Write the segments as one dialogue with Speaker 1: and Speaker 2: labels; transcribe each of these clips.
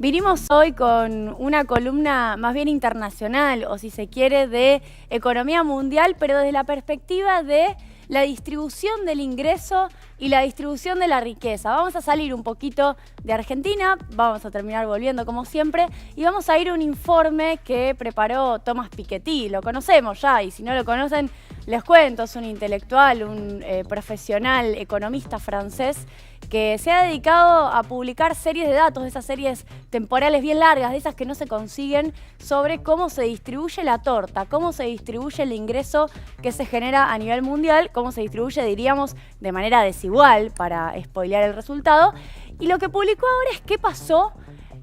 Speaker 1: Vinimos hoy con una columna más bien internacional, o si se quiere, de economía mundial, pero desde la perspectiva de la distribución del ingreso y la distribución de la riqueza. Vamos a salir un poquito de Argentina, vamos a terminar volviendo como siempre, y vamos a ir a un informe que preparó Thomas Piketty. Lo conocemos ya, y si no lo conocen, les cuento, es un intelectual, un profesional, economista francés, que se ha dedicado a publicar series de datos, de esas series temporales bien largas, de esas que no se consiguen, sobre cómo se distribuye la torta, cómo se distribuye el ingreso que se genera a nivel mundial, cómo se distribuye, diríamos, de manera desigual, para spoilear el resultado. Y lo que publicó ahora es qué pasó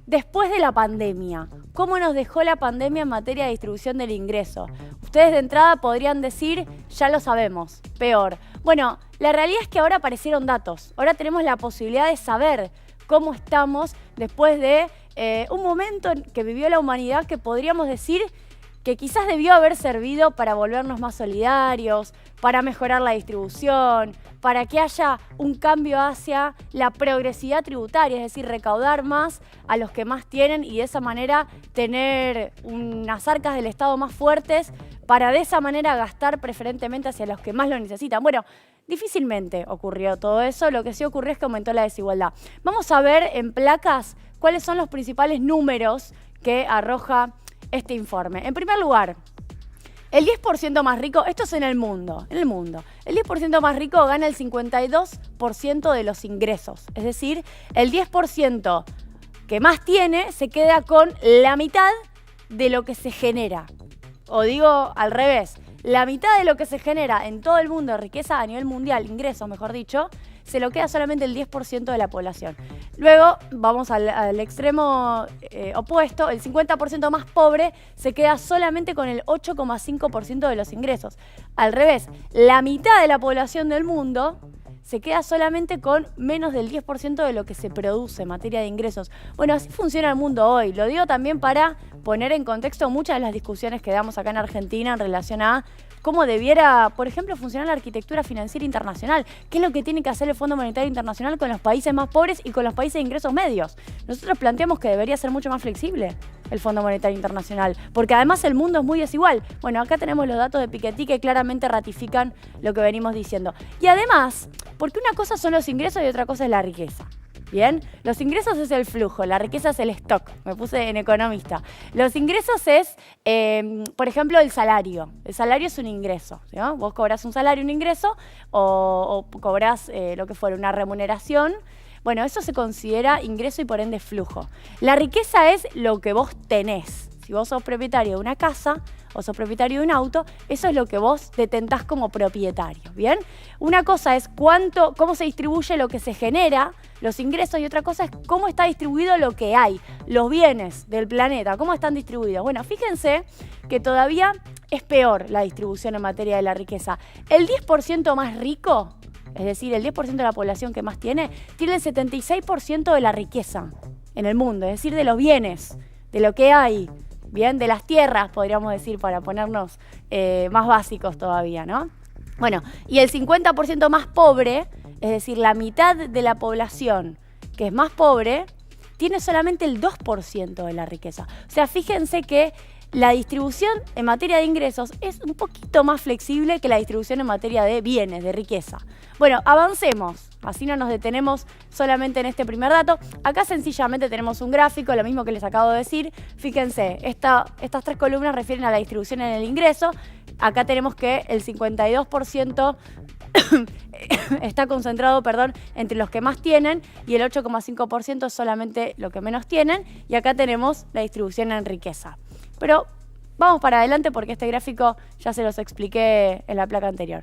Speaker 1: después de la pandemia. ¿Cómo nos dejó la pandemia en materia de distribución del ingreso? Ustedes de entrada podrían decir, ya lo sabemos, peor. Bueno, la realidad es que ahora aparecieron datos. Ahora tenemos la posibilidad de saber cómo estamos después de un momento que vivió la humanidad que podríamos decir que quizás debió haber servido para volvernos más solidarios, para mejorar la distribución, para que haya un cambio hacia la progresividad tributaria, es decir, recaudar más a los que más tienen y de esa manera tener unas arcas del Estado más fuertes para de esa manera gastar preferentemente hacia los que más lo necesitan. Bueno, difícilmente ocurrió todo eso, lo que sí ocurrió es que aumentó la desigualdad. Vamos a ver en placas cuáles son los principales números que arroja este informe. En primer lugar, el 10% más rico, esto es en el mundo, el 10% más rico gana el 52% de los ingresos. Es decir, el 10% que más tiene se queda con la mitad de lo que se genera. O digo al revés, la mitad de lo que se genera en todo el mundo de riqueza a nivel mundial, ingresos mejor dicho, se lo queda solamente el 10% de la población. Luego vamos al extremo opuesto, el 50% más pobre se queda solamente con el 8,5% de los ingresos. Al revés, la mitad de la población del mundo se queda solamente con menos del 10% de lo que se produce en materia de ingresos. Bueno, así funciona el mundo hoy. Lo digo también para poner en contexto muchas de las discusiones que damos acá en Argentina en relación a cómo debiera, por ejemplo, funcionar la arquitectura financiera internacional. ¿Qué es lo que tiene que hacer el Fondo Monetario Internacional con los países más pobres y con los países de ingresos medios? Nosotros planteamos que debería ser mucho más flexible el Fondo Monetario Internacional, porque además el mundo es muy desigual. Bueno, acá tenemos los datos de Piketty que claramente ratifican lo que venimos diciendo. Y además, porque una cosa son los ingresos y otra cosa es la riqueza. Bien, los ingresos es el flujo, la riqueza es el stock, me puse en economista. Los ingresos es, por ejemplo, el salario. El salario es un ingreso, ¿no? Vos cobrás un salario, un ingreso, o cobrás lo que fuera, una remuneración. Bueno, eso se considera ingreso y por ende flujo. La riqueza es lo que vos tenés. Si vos sos propietario de una casa o sos propietario de un auto, eso es lo que vos detentás como propietario, ¿bien? Una cosa es cómo se distribuye lo que se genera, los ingresos, y otra cosa es cómo está distribuido lo que hay, los bienes del planeta, cómo están distribuidos. Bueno, fíjense que todavía es peor la distribución en materia de la riqueza. El 10% más rico, es decir, el 10% de la población que más tiene el 76% de la riqueza en el mundo, es decir, de los bienes, de lo que hay. Bien, de las tierras, podríamos decir, para ponernos más básicos todavía, ¿no? Bueno, y el 50% más pobre, es decir, la mitad de la población que es más pobre, tiene solamente el 2% de la riqueza. O sea, fíjense que la distribución en materia de ingresos es un poquito más flexible que la distribución en materia de bienes, de riqueza. Bueno, avancemos. Así no nos detenemos solamente en este primer dato. Acá sencillamente tenemos un gráfico, lo mismo que les acabo de decir. Fíjense, estas tres columnas refieren a la distribución en el ingreso. Acá tenemos que el 52% está concentrado, entre los que más tienen y el 8,5% es solamente lo que menos tienen. Y acá tenemos la distribución en riqueza. Pero vamos para adelante porque este gráfico ya se los expliqué en la placa anterior.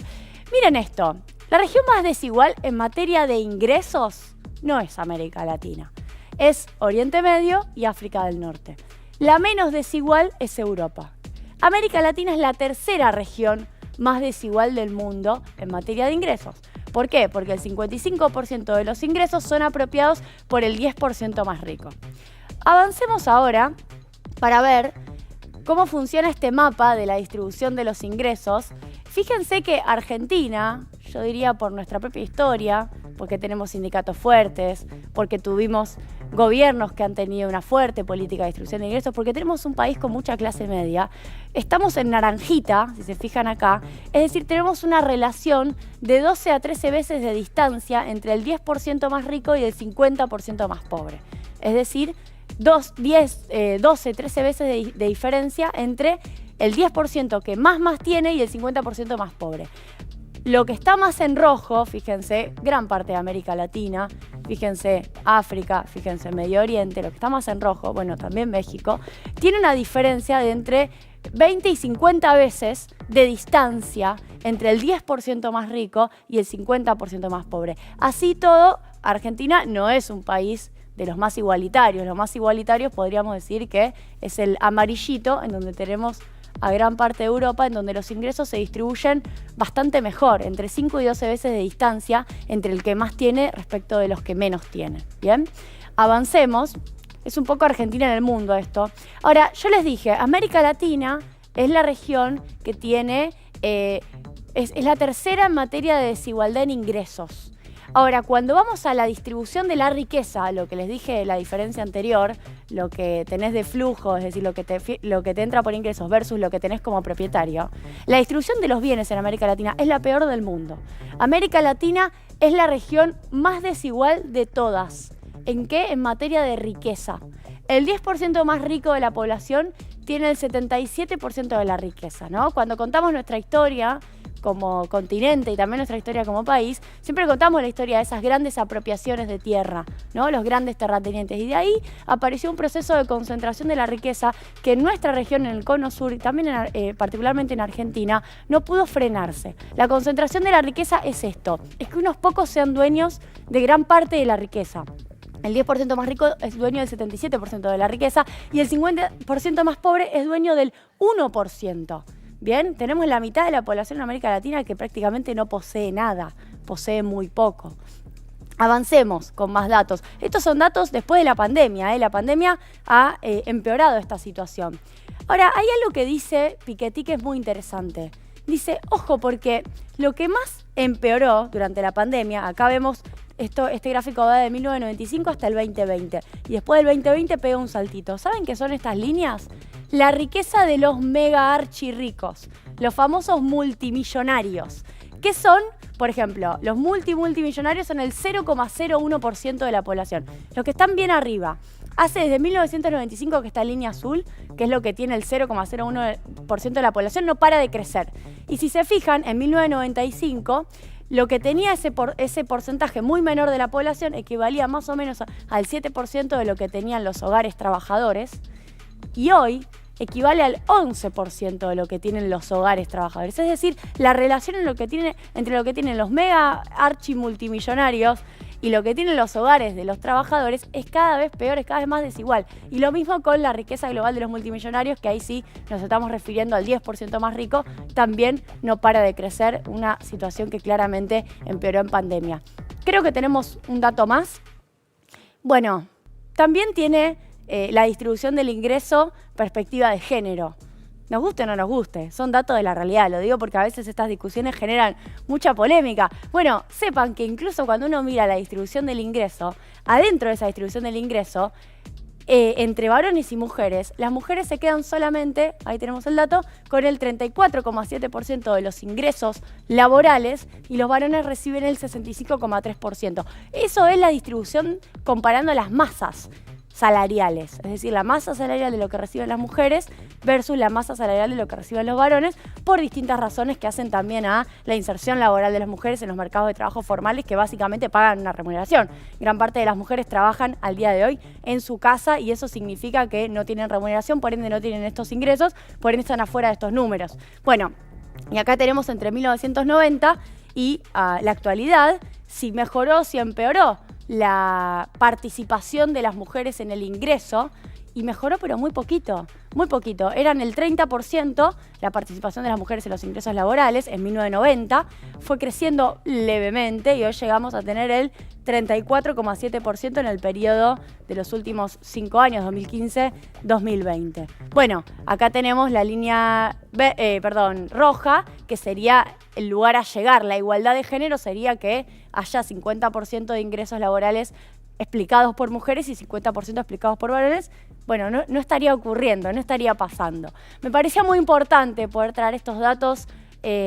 Speaker 1: Miren esto. La región más desigual en materia de ingresos no es América Latina, es Oriente Medio y África del Norte. La menos desigual es Europa. América Latina es la tercera región más desigual del mundo en materia de ingresos. ¿Por qué? Porque el 55% de los ingresos son apropiados por el 10% más rico. Avancemos ahora para ver cómo funciona este mapa de la distribución de los ingresos. Fíjense que Argentina, yo diría por nuestra propia historia, porque tenemos sindicatos fuertes, porque tuvimos gobiernos que han tenido una fuerte política de distribución de ingresos, porque tenemos un país con mucha clase media. Estamos en naranjita, si se fijan acá, es decir, tenemos una relación de 12 a 13 veces de distancia entre el 10% más rico y el 50% más pobre. Es decir, 12, 13 veces de diferencia entre el 10% que más tiene y el 50% más pobre. Lo que está más en rojo, fíjense, gran parte de América Latina, fíjense África, fíjense Medio Oriente, lo que está más en rojo, bueno, también México, tiene una diferencia de entre 20 y 50 veces de distancia entre el 10% más rico y el 50% más pobre. Así todo, Argentina no es un país de los más igualitarios. Los más igualitarios podríamos decir que es el amarillito, en donde tenemos a gran parte de Europa, en donde los ingresos se distribuyen bastante mejor, entre 5 y 12 veces de distancia entre el que más tiene respecto de los que menos tienen. ¿Bien? Avancemos. Es un poco Argentina en el mundo esto. Ahora, yo les dije, América Latina es la región que tiene, es la tercera en materia de desigualdad en ingresos. Ahora, cuando vamos a la distribución de la riqueza, lo que les dije, la diferencia anterior, lo que tenés de flujo, es decir, lo que te entra por ingresos versus lo que tenés como propietario, la distribución de los bienes en América Latina es la peor del mundo. América Latina es la región más desigual de todas. ¿En qué? En materia de riqueza. El 10% más rico de la población tiene el 77% de la riqueza, ¿no? Cuando contamos nuestra historia como continente y también nuestra historia como país, siempre contamos la historia de esas grandes apropiaciones de tierra, ¿no? Los grandes terratenientes. Y de ahí apareció un proceso de concentración de la riqueza que en nuestra región, en el Cono Sur, y también particularmente en Argentina, no pudo frenarse. La concentración de la riqueza es esto, es que unos pocos sean dueños de gran parte de la riqueza. El 10% más rico es dueño del 77% de la riqueza y el 50% más pobre es dueño del 1%. Bien, tenemos la mitad de la población en América Latina que prácticamente no posee nada, posee muy poco. Avancemos con más datos. Estos son datos después de la pandemia. La pandemia ha empeorado esta situación. Ahora, hay algo que dice Piketty que es muy interesante. Dice, ojo, porque lo que más empeoró durante la pandemia, acá vemos este gráfico va de 1995 hasta el 2020 y después del 2020 pega un saltito. ¿Saben qué son estas líneas? La riqueza de los mega archirricos, los famosos multimillonarios. ¿Qué son? Por ejemplo, los multimillonarios son el 0,01% de la población. Los que están bien arriba. Hace desde 1995 que esta línea azul, que es lo que tiene el 0,01% de la población, no para de crecer. Y si se fijan, en 1995, lo que tenía ese porcentaje muy menor de la población equivalía más o menos al 7% de lo que tenían los hogares trabajadores. Y hoy equivale al 11% de lo que tienen los hogares trabajadores. Es decir, la relación entre lo que tienen los mega archimultimillonarios y lo que tienen los hogares de los trabajadores es cada vez peor, es cada vez más desigual. Y lo mismo con la riqueza global de los multimillonarios, que ahí sí nos estamos refiriendo al 10% más rico, también no para de crecer, una situación que claramente empeoró en pandemia. Creo que tenemos un dato más. Bueno, también tiene la distribución del ingreso perspectiva de género. Nos guste o no nos guste, son datos de la realidad, lo digo porque a veces estas discusiones generan mucha polémica. Bueno, sepan que incluso cuando uno mira la distribución del ingreso, adentro de esa distribución del ingreso, entre varones y mujeres, las mujeres se quedan solamente, ahí tenemos el dato, con el 34,7% de los ingresos laborales y los varones reciben el 65,3%. Eso es la distribución comparando las masas salariales, es decir, la masa salarial de lo que reciben las mujeres versus la masa salarial de lo que reciben los varones, por distintas razones que hacen también a la inserción laboral de las mujeres en los mercados de trabajo formales que básicamente pagan una remuneración. Gran parte de las mujeres trabajan al día de hoy en su casa y eso significa que no tienen remuneración, por ende no tienen estos ingresos, por ende están afuera de estos números. Bueno, y acá tenemos entre 1990 y la actualidad, si mejoró, si empeoró la participación de las mujeres en el ingreso, y mejoró pero muy poquito, muy poquito. Eran el 30% la participación de las mujeres en los ingresos laborales en 1990, fue creciendo levemente y hoy llegamos a tener el 34,7% en el periodo de los últimos 5 años, 2015-2020. Bueno, acá tenemos la línea roja, que sería el lugar a llegar. La igualdad de género sería que haya 50% de ingresos laborales explicados por mujeres y 50% explicados por varones, bueno, no estaría ocurriendo, no estaría pasando. Me parecía muy importante poder traer estos datos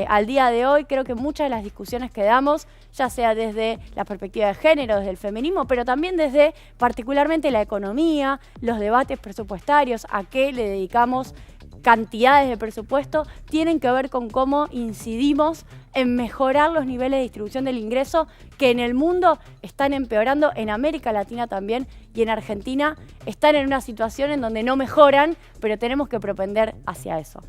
Speaker 1: al día de hoy. Creo que muchas de las discusiones que damos, ya sea desde la perspectiva de género, desde el feminismo, pero también desde particularmente la economía, los debates presupuestarios, a qué le dedicamos cantidades de presupuesto, tienen que ver con cómo incidimos en mejorar los niveles de distribución del ingreso que en el mundo están empeorando, en América Latina también, y en Argentina están en una situación en donde no mejoran, pero tenemos que propender hacia eso.